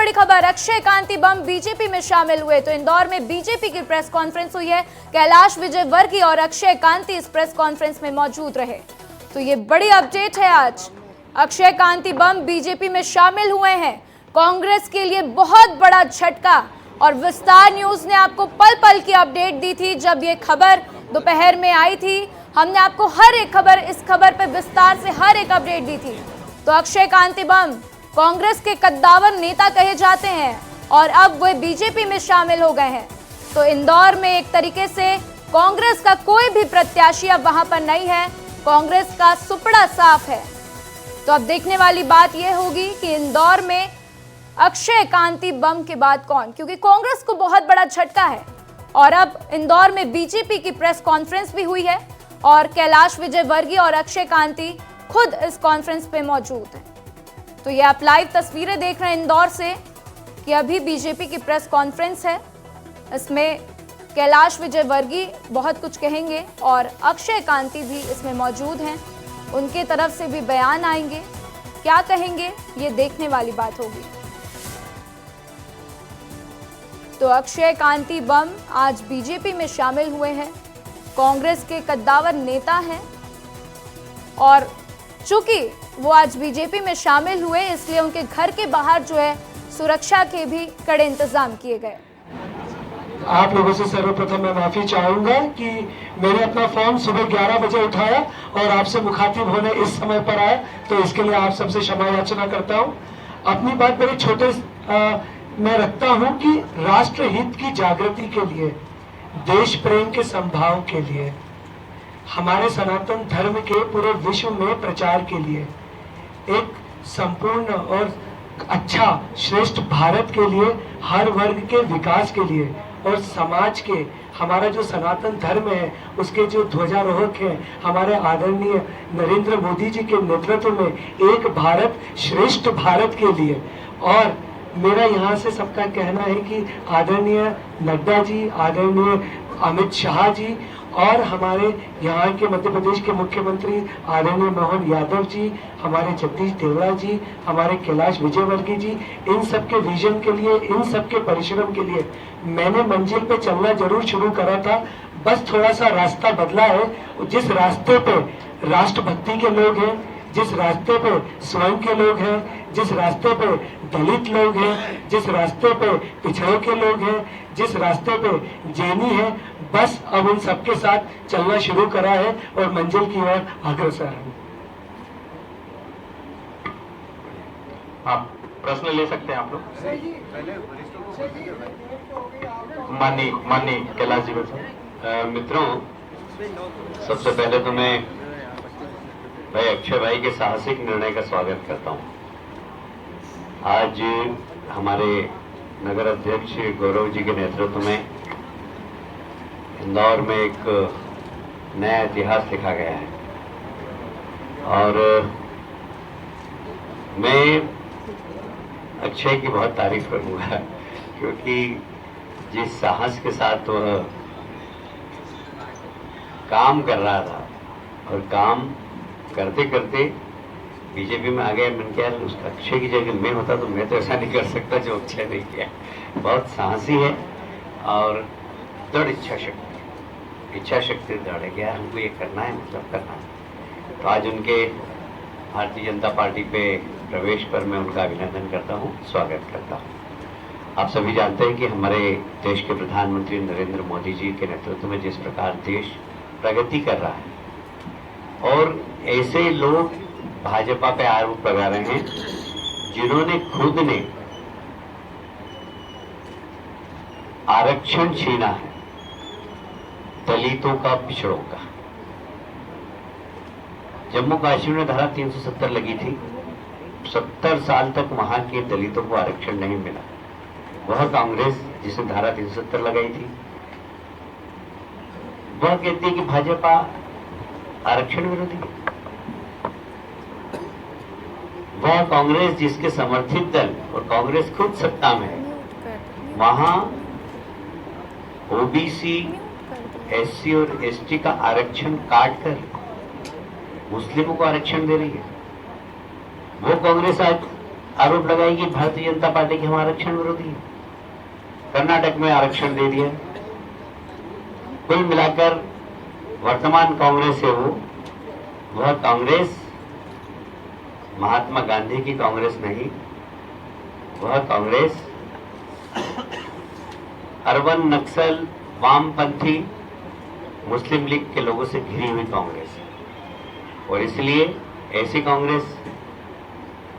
बड़ी खबर, अक्षय कांति बम बीजेपी में शामिल हुए। तो इंदौर में बीजेपी की प्रेस कॉन्फ्रेंस हुई है। कैलाश विजयवर्गीय और अक्षय कांति इस प्रेस कॉन्फ्रेंस में मौजूद रहे। तो ये बड़ी अपडेट है आज, अक्षय कांति बम बीजेपी में शामिल हुए हैं। कांग्रेस के लिए बहुत बड़ा झटका। और विस्तार न्यूज ने आपको पल पल की अपडेट दी थी। जब ये खबर दोपहर में आई थी, हमने आपको हर एक खबर, इस खबर पे विस्तार से हर एक अपडेट दी थी। तो अक्षय कांति बम कांग्रेस के कद्दावर नेता कहे जाते हैं और अब वे बीजेपी में शामिल हो गए हैं। तो इंदौर में एक तरीके से कांग्रेस का कोई भी प्रत्याशी अब वहां पर नहीं है, कांग्रेस का सुपड़ा साफ है। तो अब देखने वाली बात यह होगी कि इंदौर में अक्षय कांति बम के बाद कौन, क्योंकि कांग्रेस को बहुत बड़ा झटका है। और अब इंदौर में बीजेपी की प्रेस कॉन्फ्रेंस भी हुई है और कैलाश विजयवर्गीय और अक्षय कांति खुद इस कॉन्फ्रेंस पे मौजूद हैं। तो ये आप लाइव तस्वीरें देख रहे हैं इंदौर से कि अभी बीजेपी की प्रेस कॉन्फ्रेंस है। इसमें कैलाश विजयवर्गीय बहुत कुछ कहेंगे और अक्षय कांति भी इसमें मौजूद हैं। उनके तरफ से भी बयान आएंगे, क्या कहेंगे ये देखने वाली बात होगी। तो अक्षय कांति बम आज बीजेपी में शामिल हुए हैं, कांग्रेस के कद्दावर नेता हैं और चूंकि वो आज बीजेपी में शामिल हुए इसलिए उनके घर के बाहर जो है सुरक्षा के भी कड़े इंतजाम किए गए। आप लोगों से सर्वप्रथम मैं माफी चाहूंगा कि मैंने अपना फोन सुबह 11 बजे उठाया और आपसे मुखातिब होने इस समय पर आया, तो इसके लिए आप सबसे क्षमा याचना करता हूं। अपनी बात बड़े छोटे मैं रखता हूं कि राष्ट्र हित की जागृति के लिए, देश प्रेम के संभाव के लिए, हमारे सनातन धर्म के पूरे विश्व में प्रचार के लिए, एक संपूर्ण और अच्छा श्रेष्ठ भारत के लिए, हर वर्ग के विकास के लिए और समाज के, हमारा जो सनातन धर्म है उसके जो ध्वजारोहक हैं हमारे आदरणीय नरेंद्र मोदी जी के नेतृत्व में, एक भारत श्रेष्ठ भारत के लिए। और मेरा यहाँ से सबका कहना है कि आदरणीय नड्डा जी, आदरणीय अमित शाह जी और हमारे यहाँ के मध्य प्रदेश के मुख्यमंत्री आदरणीय मोहन यादव जी, हमारे जगदीश देवड़ा जी, हमारे कैलाश विजयवर्गीय जी, इन सब के विजन के लिए, इन सब के परिश्रम के लिए मैंने मंजिल पे चलना जरूर शुरू करा था। बस थोड़ा सा रास्ता बदला है। जिस रास्ते पे राष्ट्रभक्ति के लोग हैं, जिस रास्ते पे स्वयं के लोग हैं, जिस रास्ते पे दलित लोग हैं, जिस रास्ते पे पिछड़ों के लोग हैं, जिस रास्ते पे जैनी है, बस अब उन सबके साथ चलना शुरू करा है और मंजिल की ओर अग्रसर है। आप प्रश्न ले सकते हैं आप लोग। माननीय कैलाश जी मित्रों, सबसे पहले तो मैं भाई अक्षय भाई के साहसिक निर्णय का स्वागत करता हूं। आज हमारे नगर अध्यक्ष गौरव जी के नेतृत्व में इंदौर में एक नया इतिहास लिखा गया है और मैं अक्षय की बहुत तारीफ करूंगा, क्योंकि जिस साहस के साथ वह काम कर रहा था और काम करते करते बीजेपी में आ गया। मैंने कहा उसका अक्षय की जगह मैं होता तो मैं तो ऐसा नहीं कर सकता जो अक्षय नहीं किया। बहुत साहसी है और दृढ़ इच्छा शक्ति दृढ़ है, क्या हमको ये करना है, मतलब करना है। तो आज उनके भारतीय जनता पार्टी पे प्रवेश पर मैं उनका अभिनंदन करता हूँ, स्वागत करता हूँ। आप सभी जानते हैं कि हमारे देश के प्रधानमंत्री नरेंद्र मोदी जी के नेतृत्व में जिस प्रकार देश प्रगति कर रहा है और ऐसे लोग भाजपा पे आरोप लगा रहे हैं जिन्होंने खुद ने आरक्षण छीना है दलितों का, पिछड़ों का। जम्मू कश्मीर में धारा 370 लगी थी, 70 साल तक वहां के दलितों को आरक्षण नहीं मिला। वह कांग्रेस जिसने धारा 370 लगाई थी, वह कहती है कि भाजपा आरक्षण विरोधी है। वह कांग्रेस जिसके समर्थित दल और कांग्रेस खुद सत्ता में है, वहां ओबीसी, एससी और एसटी का आरक्षण काटकर मुस्लिमों को आरक्षण दे रही है। वो कांग्रेस आज आरोप लगाई कि भारतीय जनता पार्टी के हम आरक्षण विरोधी है। कर्नाटक में आरक्षण दे दिया। कुल मिलाकर वर्तमान कांग्रेस है वह कांग्रेस महात्मा गांधी की कांग्रेस नहीं, वह कांग्रेस अर्बन नक्सल वामपंथी मुस्लिम लीग के लोगों से घिरी हुई कांग्रेस है। और इसलिए ऐसी कांग्रेस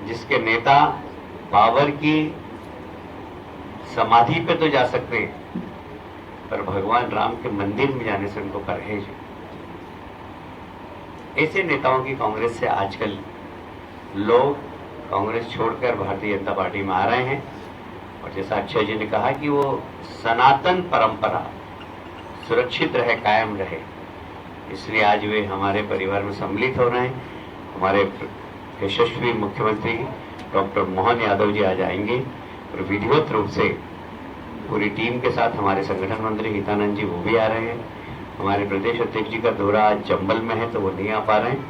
जिसके नेता बाबर की समाधि पे तो जा सकते हैं, पर भगवान राम के मंदिर में जाने से उनको परहेज है। ऐसे नेताओं की कांग्रेस से आजकल लोग कांग्रेस छोड़कर भारतीय जनता पार्टी में आ रहे हैं। और जैसा अक्षय जी ने कहा कि वो सनातन परंपरा सुरक्षित रहे, कायम रहे, इसलिए आज वे हमारे परिवार में सम्मिलित हो रहे हैं। हमारे यशस्वी मुख्यमंत्री डॉक्टर मोहन यादव जी आज आएंगे और विधिवत रूप से पूरी टीम के साथ हमारे संगठन मंत्री हितानंद जी वो भी आ रहे हैं। हमारे प्रदेश अध्यक्ष जी का दौरा आज चंबल में है तो वो नहीं आ पा रहे हैं,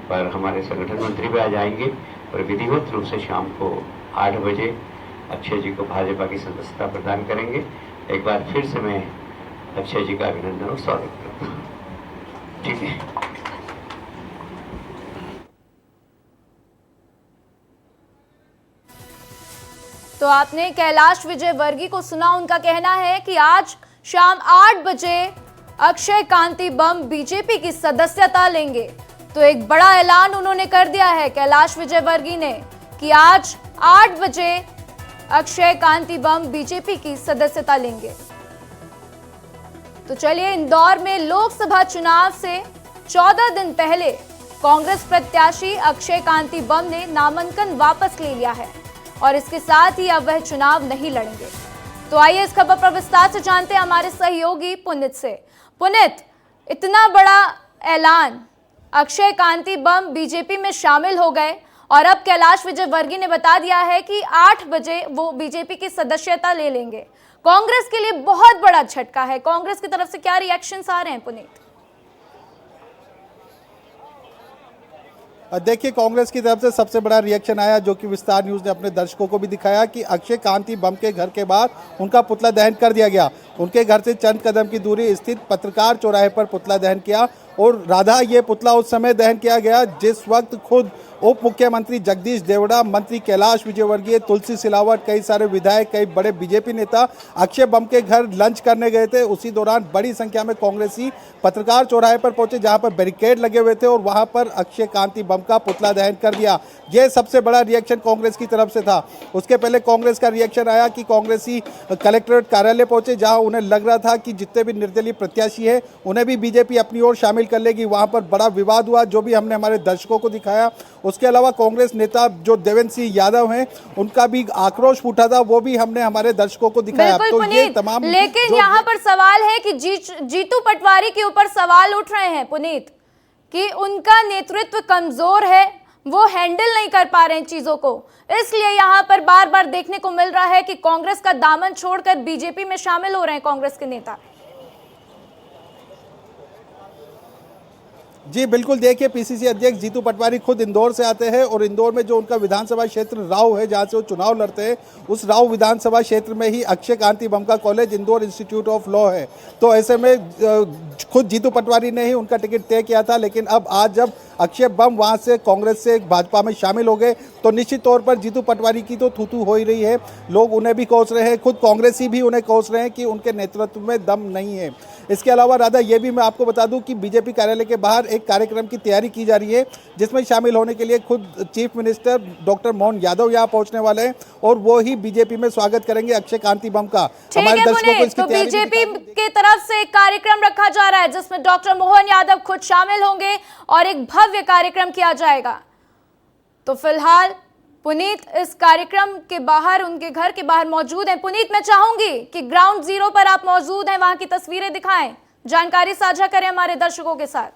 पर हमारे संगठन मंत्री भी आज आएंगे और विधिवत रूप से शाम को 8 बजे अक्षय जी को भाजपा की सदस्यता प्रदान करेंगे। एक बार फिर से मैं अक्षय जी का अभिनंदन और स्वागत करता हूँ। ठीक है। तो आपने कैलाश विजयवर्गीय को सुना। उनका कहना है कि आज शाम 8 बजे अक्षय कांति बम बीजेपी की सदस्यता लेंगे। तो एक बड़ा ऐलान उन्होंने कर दिया है कैलाश विजयवर्गीय ने कि आज 8 बजे अक्षय कांति बम बीजेपी की सदस्यता लेंगे। तो चलिए, इंदौर में लोकसभा चुनाव से 14 दिन पहले कांग्रेस प्रत्याशी अक्षय कांति बम ने नामांकन वापस ले लिया है और इसके साथ ही अब वह चुनाव नहीं लड़ेंगे। तो आइए इस खबर पर विस्तार से जानते हैं हमारे सहयोगी पुनित से। पुनित, इतना बड़ा ऐलान, अक्षय कांति बम बीजेपी में शामिल हो गए और अब कैलाश विजयवर्गीय ने बता दिया है कि 8 बजे वो बीजेपी की सदस्यता ले लेंगे। कांग्रेस के लिए बहुत बड़ा झटका है। कांग्रेस की तरफ से क्या रिएक्शंस आ रहे हैं पुनीत? देखिए, कांग्रेस की तरफ से सबसे बड़ा रिएक्शन आया जो कि विस्तार न्यूज़ ने अपने दर्शकों को भी दिखाया कि अक्षय कांति बम के घर के बाहर उनका पुतला दहन कर दिया गया। उनके घर से चंद कदम की दूरी स्थित पत्रकार चौराहे पर पुतला दहन किया और राधा ये पुतला उस समय दहन किया गया जिस वक्त खुद उप मुख्यमंत्री जगदीश देवड़ा, मंत्री कैलाश विजयवर्गीय, तुलसी सिलावट, कई सारे विधायक, कई बड़े बीजेपी नेता अक्षय बम के घर लंच करने गए थे। उसी दौरान बड़ी संख्या में कांग्रेसी पत्रकार चौराहे पर पहुंचे जहां पर बैरिकेड लगे हुए थे और वहां पर अक्षय कांति बम का पुतला दहन कर दिया। यह सबसे बड़ा रिएक्शन कांग्रेस की तरफ से था। उसके पहले कांग्रेस का रिएक्शन आया कि कांग्रेसी कलेक्ट्रेट कार्यालय पहुंचे जहां उन्हें लग रहा था कि जितने भी निर्दलीय प्रत्याशी है उन्हें भी बीजेपी अपनी ओर शामिल कर लेगी। वहां पर बड़ा विवाद हुआ जो भी हमने हमारे दर्शकों को दिखाया। उसके अलावा कांग्रेस नेता जो देवेंद्र सिंह यादव हैं उनका भी आक्रोश फूटा था, वो भी हमने हमारे दर्शकों को दिखाया। तो ये तमाम, लेकिन यहाँ पर सवाल है कि जीतू पटवारी के ऊपर सवाल उठ रहे हैं पुनीत कि उनका नेतृत्व कमजोर है, वो हैंडल नहीं कर पा रहे हैं चीजों को, इसलिए यहाँ पर बार बार देखने को मिल रहा है कि कांग्रेस का दामन छोड़कर बीजेपी में शामिल हो रहे हैं कांग्रेस के नेता। जी बिल्कुल, देखिए, पीसीसी अध्यक्ष जीतू पटवारी खुद इंदौर से आते हैं और इंदौर में जो उनका विधानसभा क्षेत्र राव है जहां से वो चुनाव लड़ते हैं, उस राव विधानसभा क्षेत्र में ही अक्षय कांति बम का college Indore institute of law है। तो ऐसे में खुद जीतू पटवारी ने ही उनका टिकट तय किया था। लेकिन अब आज जब अक्षय बम वहां से कांग्रेस से भाजपा में शामिल हो गए तो निश्चित तौर पर जीतू पटवारी की तो थू हो ही रही है। लोग उन्हें भी कोस रहे हैं, खुद कांग्रेसी भी उन्हें कोस रहे हैं कि उनके नेतृत्व में दम नहीं है। इसके अलावा राधा, ये भी मैं आपको बता दूं कि बीजेपी कार्यालय के बाहर एक कार्यक्रम की तैयारी की जा रही है जिसमें शामिल होने के लिए खुद chief minister doctor Mohan Yadav यहाँ पहुंचने वाले हैं और वो ही बीजेपी में स्वागत करेंगे अक्षय कांति बम का। हमारे दर्शकों को इसकी तैयारी बीजेपी की तरफ से एक कार्यक्रम रखा जा रहा है जिसमें डॉक्टर मोहन यादव खुद शामिल होंगे और एक भव्य कार्यक्रम किया जाएगा। तो फिलहाल पुनीत इस कार्यक्रम के बाहर, उनके घर के बाहर मौजूद हैं। पुनीत, मैं चाहूंगी कि ग्राउंड जीरो पर आप मौजूद हैं, वहां की तस्वीरें दिखाएं, जानकारी साझा करें हमारे दर्शकों के साथ।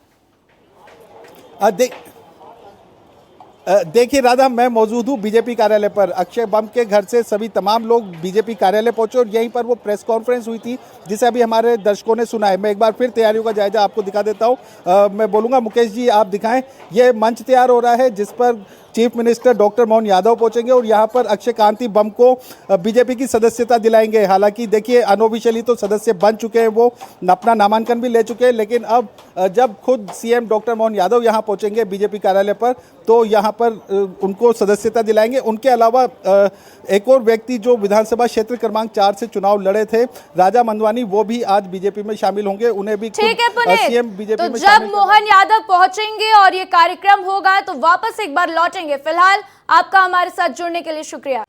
देखिए राधा, मैं मौजूद हूँ बीजेपी कार्यालय पर। अक्षय बम के घर से सभी तमाम लोग बीजेपी कार्यालय पहुंचे और यहीं पर वो प्रेस कॉन्फ्रेंस हुई थी जिसे अभी हमारे दर्शकों ने सुना है। मैं एक बार फिर तैयारियों का जायजा आपको दिखा देता हूँ। मैं बोलूँगा मुकेश जी आप दिखाएं, ये मंच तैयार हो रहा है जिस पर chief minister doctor Mohan Yadav पहुंचेंगे और यहाँ पर अक्षय कांति बम को बीजेपी की सदस्यता दिलाएंगे। हालांकि देखिए अनऑफिशियली तो सदस्य बन चुके हैं, वो अपना नामांकन भी ले चुके हैं, लेकिन अब जब खुद सीएम डॉक्टर मोहन यादव यहाँ पहुंचेंगे बीजेपी कार्यालय पर तो यहाँ पर उनको सदस्यता दिलाएंगे। उनके अलावा एक और व्यक्ति जो विधानसभा क्षेत्र क्रमांक 4 से चुनाव लड़े थे, राजा मंदवानी, वो भी आज बीजेपी में शामिल होंगे। उन्हें भी ठीक है सीएम पुनीत, बीजेपी तो में जब मोहन यादव पहुंचेंगे और ये कार्यक्रम होगा तो वापस एक बार लौटेंगे। फिलहाल आपका हमारे साथ जुड़ने के लिए शुक्रिया।